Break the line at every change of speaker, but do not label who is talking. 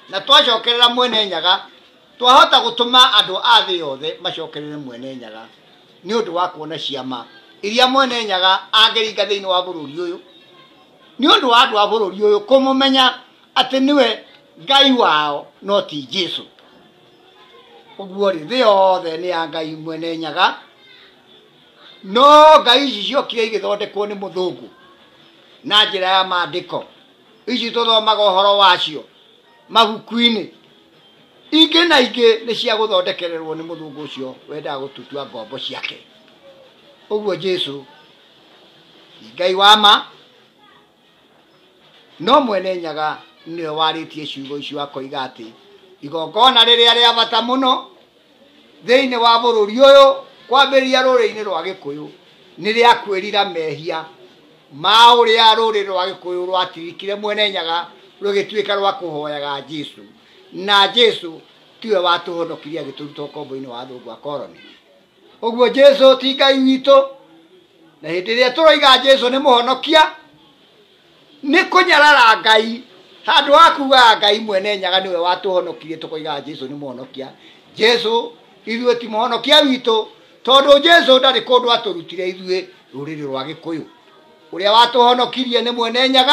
na twacokerera mwene nyaga twahota gutuma andu a thi yothe macokerere mwene nyaga ni undu wa kuona ciama iria mwene nyaga angeringa thiini wa bururi uyu ni undu wa andu a bururi uyu kumumenya ati niwe Ngai wao no ti Jesu. Uguo ri thi yothe ni ya Ngai mwene nyaga no Ngai ici ciokire igithondekwo ni muthungu na njira ya maandiko ici tuthomaga uhoro wacio mabuku-ini ingi na ingi ni cia guthondekererwo ni muthungu ucio wendaga gututua ngombo ciake. Uguo Jesu Ngai wa ma no mwene nyaga niwe waritie ciugo icio akoiga ati igongona riria ria bata muno thiini wa bururi uyu kwambiria ruri-ini rwa Gikuyu ni ria kwirira mehia ma uria ruri rwa Gikuyu rwatirikire mwene nyaga rugituika rwa kuhoyaga Jesu na Jesu tiwe watuhonokirie agituruta ukombo-ini wa thungu a koroni. Uguo Jesu ti Ngai witu na hindi iria turoiga Jesu ni muhonokia ni kunyarara Ngai handu ha kuga Ngai mwene nyaga niwe watuhonokirie tukoiga Jesu ni muhonokia. Jesu ithuĩ ti muhonokia witu tondu Jesu ndari kundu aturutire ithuĩ ruriri rwa Gikuyu uria watuhonokirie ni mwene nyaga.